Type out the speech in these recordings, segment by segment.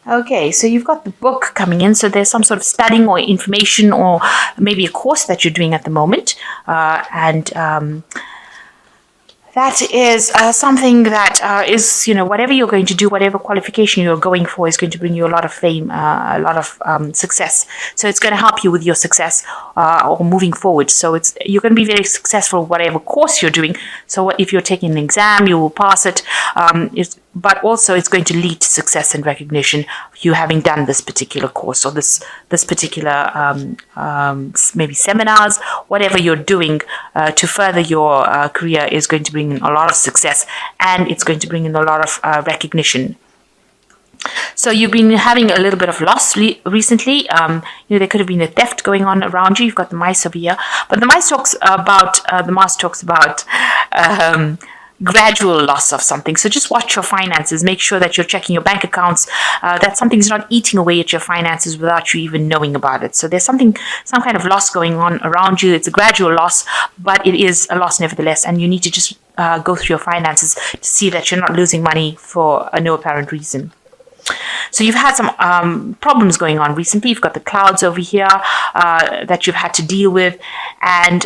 Okay, so you've got the book coming in. So there's some sort of studying or information or maybe a course that you're doing at the moment. And that is something that is, whatever you're going to do, whatever qualification you're going for is going to bring you a lot of fame, a lot of success. So it's going to help you with your success or moving forward. So you're going to be very successful whatever course you're doing. So if you're taking an exam, you will pass it. But also it's going to lead to success and recognition, you having done this particular course or this particular maybe seminars, whatever you're doing to further your career is going to bring in a lot of success, and it's going to bring in a lot of recognition. So you've been having a little bit of loss recently. There could have been a theft going on around you. You've got the mice over here, but the mice talks about gradual loss of something. So just watch your finances. Make sure that you're checking your bank accounts, that something's not eating away at your finances without you even knowing about it. So there's some kind of loss going on around you. It's a gradual loss, but it is a loss nevertheless. And you need to just go through your finances to see that you're not losing money for no apparent reason. So you've had some problems going on recently. You've got the clouds over here that you've had to deal with. And,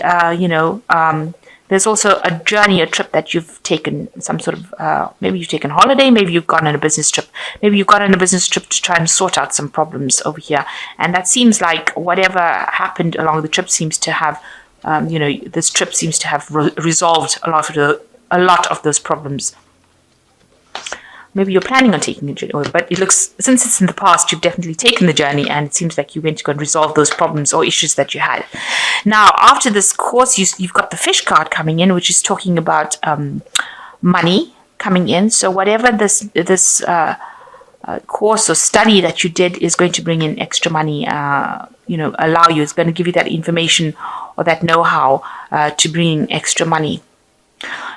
there's also a journey, a trip that you've taken, some sort of, maybe you've taken holiday, maybe you've gone on a business trip. Maybe you've gone on a business trip to try and sort out some problems over here. And that seems like whatever happened along the trip seems to have, this trip seems to have resolved a lot of those problems. Maybe you're planning on taking a journey, but it looks, since it's in the past, you've definitely taken the journey, and it seems like you went to go and resolve those problems or issues that you had. Now, after this course, you've got the fish card coming in, which is talking about money coming in. So whatever this course or study that you did is going to bring in extra money, allow you, it's going to give you that information or that know-how to bring in extra money.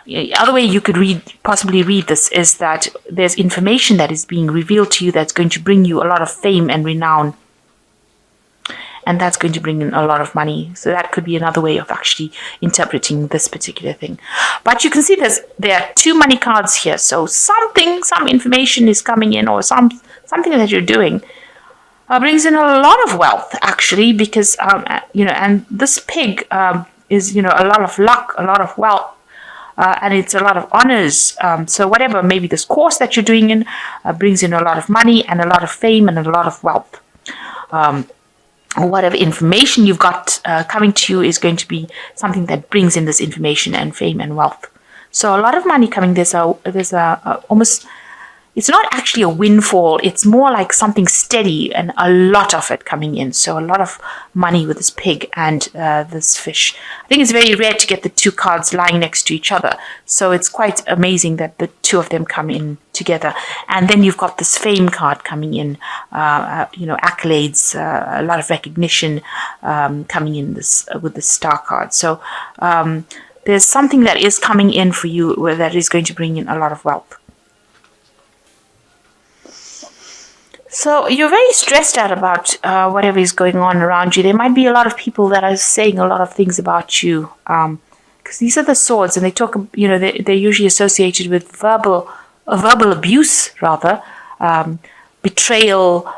The other way you could possibly read this is that there's information that is being revealed to you that's going to bring you a lot of fame and renown, and that's going to bring in a lot of money. So that could be another way of actually interpreting this particular thing. But you can see there are two money cards here. So some information is coming in, or something that you're doing brings in a lot of wealth actually, because and this pig is a lot of luck, a lot of wealth. And it's a lot of honors. So whatever, maybe this course that you're doing in brings in a lot of money and a lot of fame and a lot of wealth. Whatever information you've got coming to you is going to be something that brings in this information and fame and wealth. So a lot of money coming. There's almost, it's not actually a windfall. It's more like something steady and a lot of it coming in. So a lot of money with this pig and this fish. I think it's very rare to get the two cards lying next to each other. So it's quite amazing that the two of them come in together. And then you've got this fame card coming in, accolades, a lot of recognition coming in with the star card. So there's something that is coming in for you that is going to bring in a lot of wealth. So you're very stressed out about whatever is going on around you. There might be a lot of people that are saying a lot of things about you, because these are the swords, and they talk. They're usually associated with verbal abuse, rather, betrayal,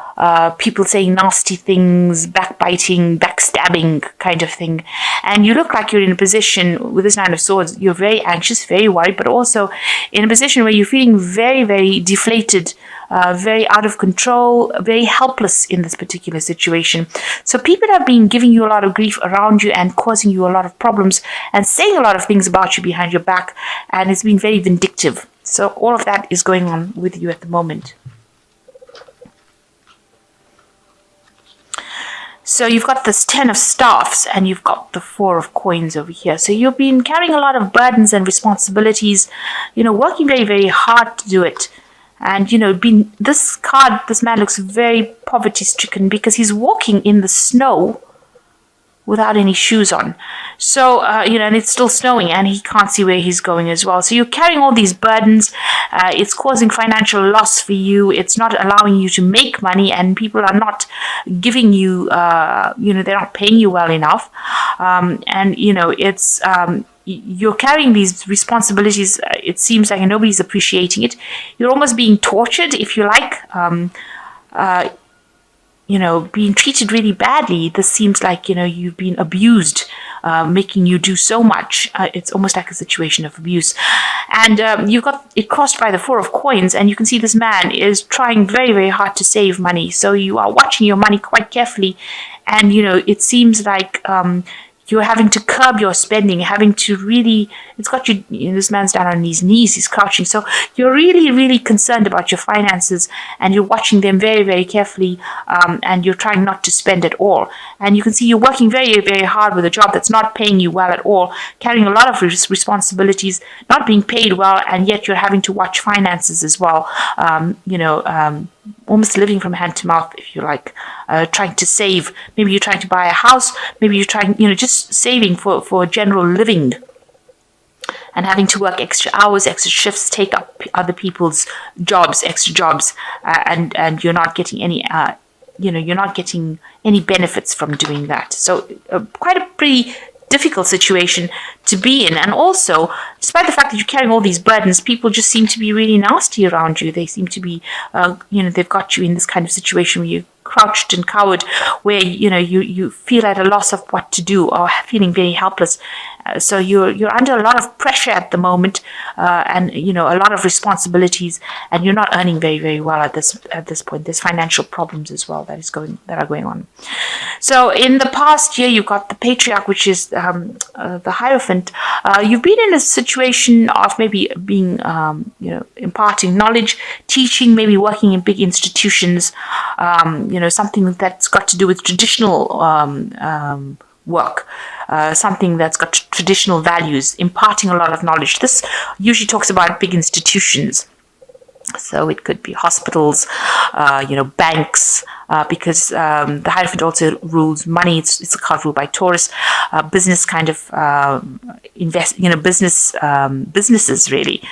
people saying nasty things, backbiting, backstabbing kind of thing. And you look like you're in a position with this Nine of Swords. You're very anxious, very worried, but also in a position where you're feeling very, very deflated. Very out of control, very helpless in this particular situation. So people have been giving you a lot of grief around you and causing you a lot of problems and saying a lot of things about you behind your back, and it's been very vindictive. So all of that is going on with you at the moment. So you've got this 10 of staffs and you've got the 4 of coins over here. So you've been carrying a lot of burdens and responsibilities, working very, very hard to do it. And, this man looks very poverty-stricken because he's walking in the snow without any shoes on. So, and it's still snowing and he can't see where he's going as well. So you're carrying all these burdens. It's causing financial loss for you. It's not allowing you to make money, and people are not giving you, they're not paying you well enough. You're carrying these responsibilities. It seems like nobody's appreciating it. You're almost being tortured, if you like. being treated really badly. This seems like, you've been abused, making you do so much. It's almost like a situation of abuse. And you've got it crossed by the Four of Coins, and you can see this man is trying very, very hard to save money. So you are watching your money quite carefully, and, it seems like you're having to curb your spending, having to really, it's got you, this man's down on his knees, he's crouching. So you're really, really concerned about your finances, and you're watching them very, very carefully, and you're trying not to spend at all. And you can see you're working very, very hard with a job that's not paying you well at all, carrying a lot of responsibilities, not being paid well, and yet you're having to watch finances as well. Almost living from hand to mouth, if you like, trying to save. Maybe you're trying to buy a house, maybe you're trying, just saving for general living, and having to work extra hours, extra shifts, take up other people's jobs, extra jobs, and you're not getting any, you're not getting any benefits from doing that. So quite a pretty difficult situation to be in. And also, despite the fact that you're carrying all these burdens, people just seem to be really nasty around you. They seem to be, they've got you in this kind of situation where you're crouched and cowered, where, you feel at a loss of what to do, or feeling very helpless. So you're under a lot of pressure at the moment, and a lot of responsibilities, and you're not earning very, very well at this point. There's financial problems as well that are going on. So in the past year, you've got the Patriarch, which is the Hierophant. You've been in a situation of maybe being, imparting knowledge, teaching, maybe working in big institutions. Something that's got to do with traditional work, something that's got traditional values, imparting a lot of knowledge. This usually talks about big institutions. So it could be hospitals, banks, because the Hierophant also rules money. It's a card ruled by Taurus. Business kind of businesses really,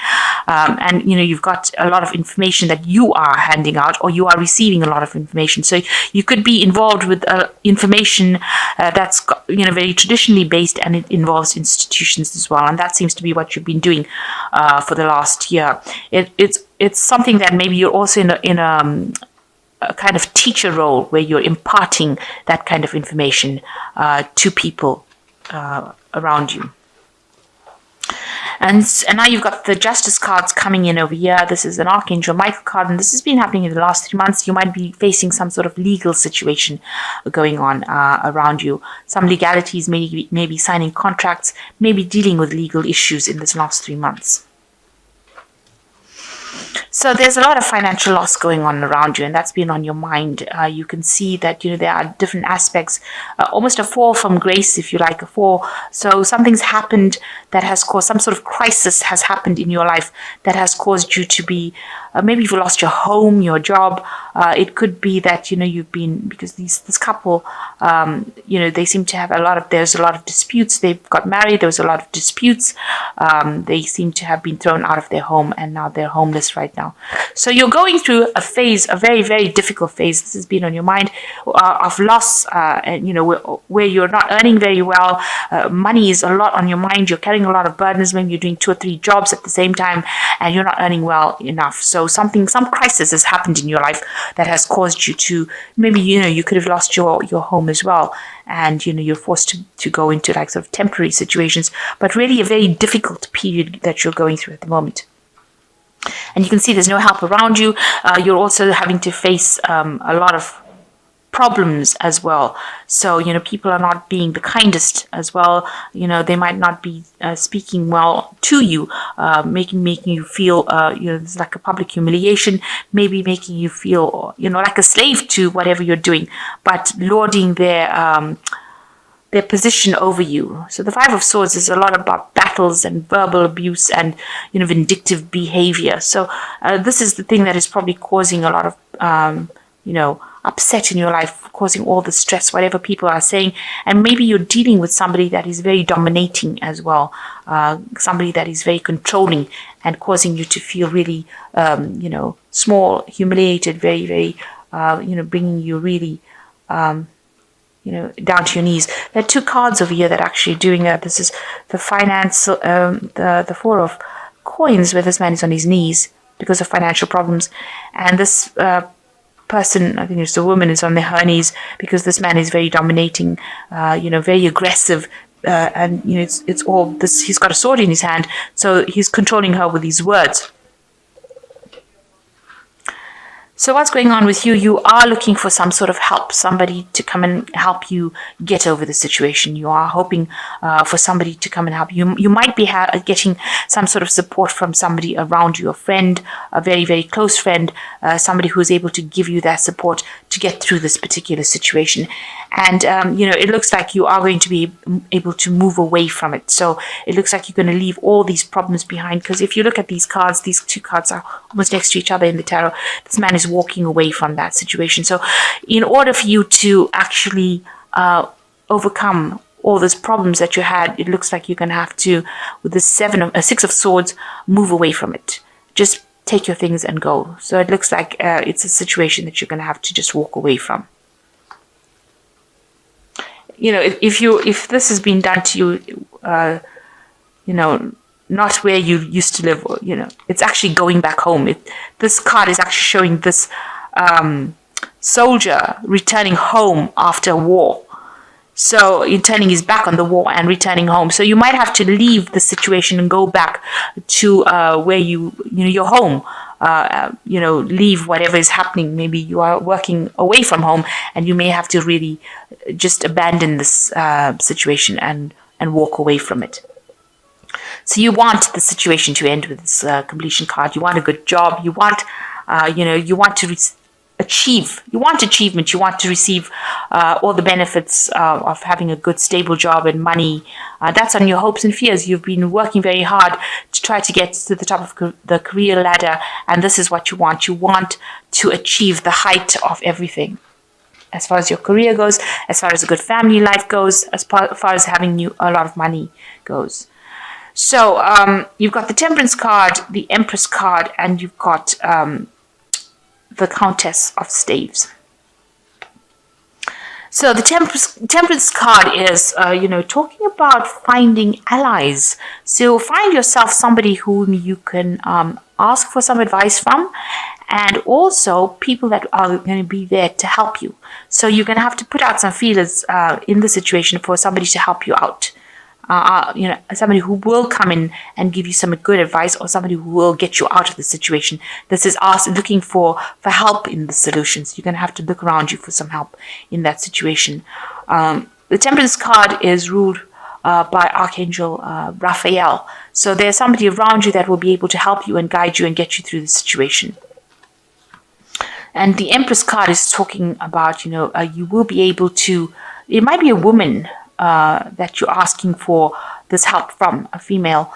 and you've got a lot of information that you are handing out, or you are receiving a lot of information. So you could be involved with information that's very traditionally based, and it involves institutions as well. And that seems to be what you've been doing for the last year. It's something that maybe you're also in a kind of teacher role, where you're imparting that kind of information to people around you. And now you've got the Justice cards coming in over here. This is an Archangel Michael card, and this has been happening in the last 3 months. You might be facing some sort of legal situation going on around you. Some legalities, maybe signing contracts, maybe dealing with legal issues in this last 3 months. So there's a lot of financial loss going on around you, and that's been on your mind. You can see that there are different aspects, almost a fall from grace, if you like, a fall. So something's happened that has caused, some sort of crisis has happened in your life that has caused you to be, maybe you've lost your home, your job. It could be that you've been, because this couple, they seem to have there's a lot of disputes. They've got married, there was a lot of disputes. They seem to have been thrown out of their home, and now they're homeless right now. So you're going through a phase, a very, very difficult phase. This has been on your mind, of loss, and where you're not earning very well. Money is a lot on your mind. You're carrying a lot of burdens. Maybe you're doing 2 or 3 jobs at the same time, and you're not earning well enough. So some crisis has happened in your life that has caused you to, maybe you could have lost your home as well, and you're forced to go into like sort of temporary situations, but really a very difficult period that you're going through at the moment. And you can see there's no help around you. You're also having to face a lot of problems as well. So, people are not being the kindest as well. They might not be speaking well to you, making you feel, it's like a public humiliation, maybe making you feel, like a slave to whatever you're doing, but lording their position over you. So the Five of Swords is a lot about battles and verbal abuse and vindictive behavior. So this is the thing that is probably causing a lot of upset in your life, causing all the stress, whatever people are saying. And maybe you're dealing with somebody that is very dominating as well, somebody that is very controlling and causing you to feel really small, humiliated, very, very bringing you really down to your knees. There are 2 cards over here that are actually doing that. This is the finance, the Four of Coins, where this man is on his knees because of financial problems, and this person, I think it's the woman, is on her knees because this man is very dominating, very aggressive. And it's all this. He's got a sword in his hand, so he's controlling her with his words. So what's going on with you? You are looking for some sort of help, somebody to come and help you get over the situation. You are hoping for somebody to come and help you. You might be getting some sort of support from somebody around you, a friend, a very, very close friend, somebody who is able to give you that support to get through this particular situation. And, it looks like you are going to be able to move away from it. So it looks like you're going to leave all these problems behind. Because if you look at these cards, these two cards are almost next to each other in the tarot. This man is walking away from that situation. So in order for you to actually overcome all those problems that you had, it looks like you're going to have to, with the Six of Swords, move away from it. Just take your things and go. So it looks like it's a situation that you're going to have to just walk away from. If this has been done to you, not where you used to live, it's actually going back home. This card is actually showing this soldier returning home after war. So in turning his back on the war and returning home. So you might have to leave the situation and go back to where your home. Leave whatever is happening. Maybe you are working away from home and you may have to really just abandon this situation and walk away from it. So you want the situation to end with this completion card. You want a good job. You want, you want to achieve. You want achievement. You want to receive all the benefits of having a good, stable job and money. That's on your hopes and fears. You've been working very hard to try to get to the top of the career ladder, and this is what you want. You want to achieve the height of everything. As far as your career goes, as far as a good family life goes, as far as having a lot of money goes. So you've got the Temperance card, the Empress card, and you've got the Countess of Staves. So the Temperance card is, talking about finding allies. So find yourself somebody whom you can ask for some advice from, and also people that are going to be there to help you. So you're going to have to put out some feelers in the situation for somebody to help you out. Somebody who will come in and give you some good advice, or somebody who will get you out of the situation. This is us looking for help in the solutions. You're going to have to look around you for some help in that situation. The Temperance card is ruled by Archangel Raphael. So there's somebody around you that will be able to help you and guide you and get you through the situation. And the Empress card is talking about, you will be able to, it might be a woman that you're asking for this help from, a female,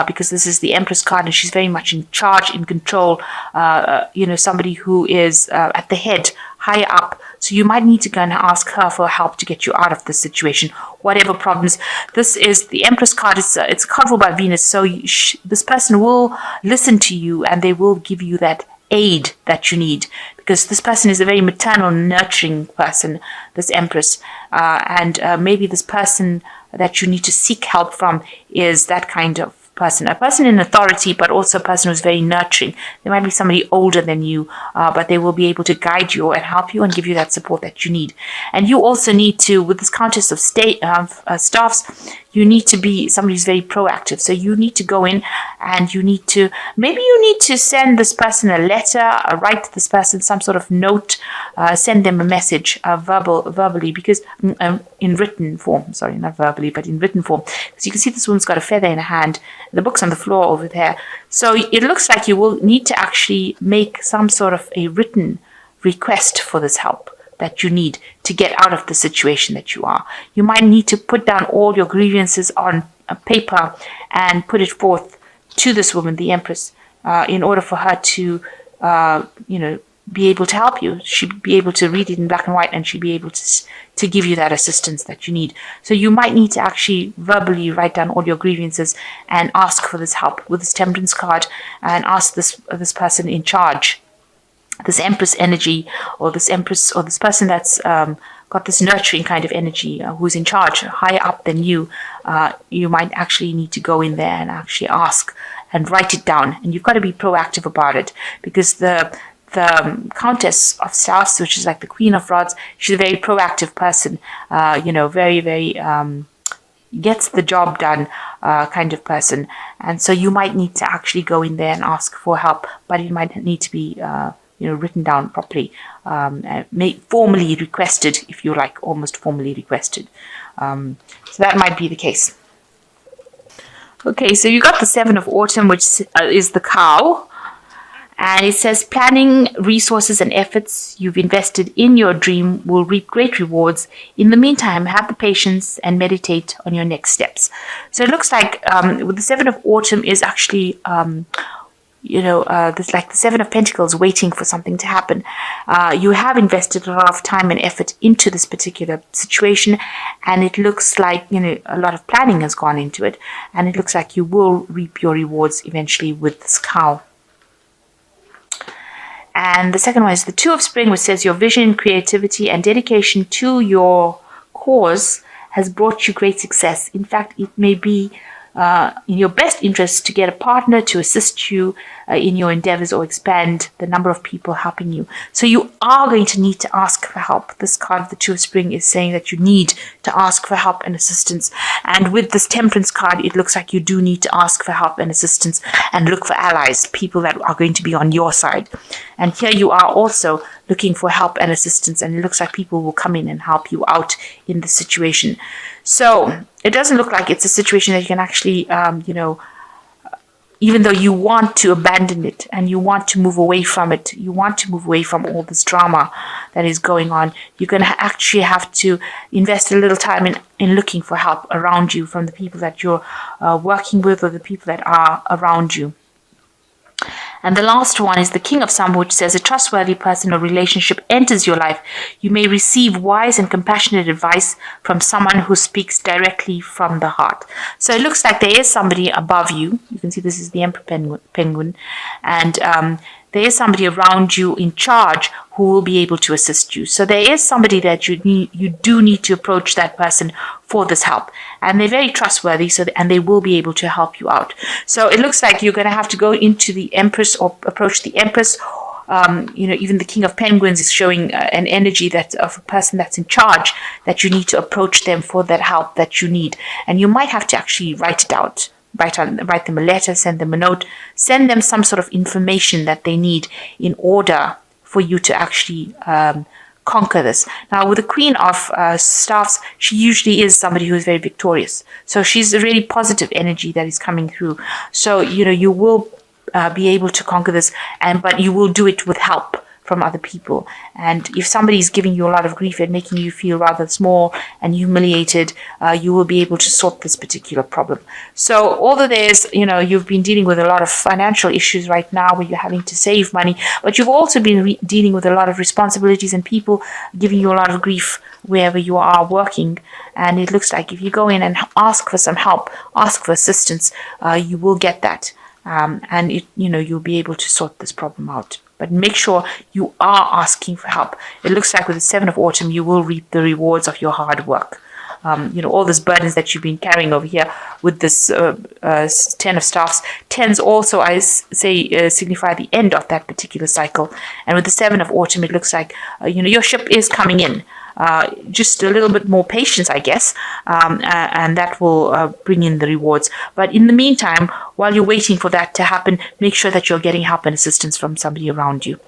because this is the Empress card and she's very much in charge, in control, somebody who is at the head, higher up. So you might need to go and ask her for help to get you out of this situation, whatever problems. This is the Empress card. It's a card ruled by Venus. So this person will listen to you and they will give you that aid that you need, because this person is a very maternal, nurturing person, this Empress, and maybe this person that you need to seek help from is that kind of person, a person in authority, but also a person who's very nurturing. There might be somebody older than you, but they will be able to guide you and help you and give you that support that you need. And you also need to, with this Countess of Staffs, you need to be somebody who's very proactive. So you need to go in and maybe you need to send this person a letter, write to this person some sort of note, send them a message, verbally, because in written form, sorry, not verbally, but in written form. Because you can see this woman's got a feather in her hand, the book's on the floor over there. So it looks like you will need to actually make some sort of a written request for this help that you need to get out of the situation that you are. You might need to put down all your grievances on a paper and put it forth to this woman, the Empress, in order for her to, be able to help you. She'd be able to read it in black and white, and she'd be able to give you that assistance that you need. So you might need to actually verbally write down all your grievances and ask for this help with this Temperance card, and ask this person in charge, this Empress energy, or this Empress, or this person that's got this nurturing kind of energy, who's in charge, higher up than you. You might actually need to go in there and actually ask and write it down. And you've got to be proactive about it, because the the Countess of Staffs, which is like the Queen of Rods, she's a very proactive person, very, very gets the job done kind of person. And so you might need to actually go in there and ask for help, but it might need to be written down properly, formally requested, if you like, almost formally requested. So that might be the case. Okay, so you got the Seven of Autumn, which is the cow. And it says, planning, resources, and efforts you've invested in your dream will reap great rewards. In the meantime, have the patience and meditate on your next steps. So it looks like with the Seven of Autumn is actually, there's like the Seven of Pentacles waiting for something to happen. You have invested a lot of time and effort into this particular situation, and it looks like, a lot of planning has gone into it, and it looks like you will reap your rewards eventually with this cow. And the second one is the Two of Spring, which says your vision, creativity, and dedication to your cause has brought you great success. In fact, it may be in your best interest to get a partner to assist you in your endeavors or expand the number of people helping you. So you are going to need to ask for help. This card, the Two of Spring, is saying that you need to ask for help and assistance. And with this Temperance card, it looks like you do need to ask for help and assistance and look for allies, people that are going to be on your side. And here you are also looking for help and assistance, and it looks like people will come in and help you out in the situation. So it doesn't look like it's a situation that you can actually, even though you want to abandon it and you want to move away from it, you want to move away from all this drama that is going on, you're going to actually have to invest a little time in looking for help around you from the people that you're working with or the people that are around you. And the last one is the King of Summer, which says a trustworthy person or relationship enters your life. You may receive wise and compassionate advice from someone who speaks directly from the heart. So it looks like there is somebody above you. You can see this is the Emperor Penguin. And there is somebody around you in charge who will be able to assist you. So there is somebody that you do need to approach that person for this help. And they're very trustworthy, and they will be able to help you out. So it looks like you're going to have to go into the Empress or approach the Empress. Even the King of Penguins is showing an energy that of a person that's in charge, that you need to approach them for that help that you need. And you might have to actually write it out. Write them a letter, send them a note, send them some sort of information that they need in order for you to actually conquer this. Now, with the Queen of Staffs, she usually is somebody who is very victorious. So she's a really positive energy that is coming through. So, you will be able to conquer this, but you will do it with help from other people. And if somebody is giving you a lot of grief and making you feel rather small and humiliated, you will be able to sort this particular problem. So although there's, you've been dealing with a lot of financial issues right now where you're having to save money, but you've also been dealing with a lot of responsibilities and people giving you a lot of grief wherever you are working. And it looks like if you go in and ask for some help, ask for assistance, you will get that. And you'll be able to sort this problem out. But make sure you are asking for help. It looks like with the Seven of Autumn, you will reap the rewards of your hard work. All those burdens that you've been carrying over here with this Ten of Staffs. Tens also, I say, signify the end of that particular cycle. And with the Seven of Autumn, it looks like, your ship is coming in. Just a little bit more patience, I guess, and that will bring in the rewards. But in the meantime, while you're waiting for that to happen, make sure that you're getting help and assistance from somebody around you.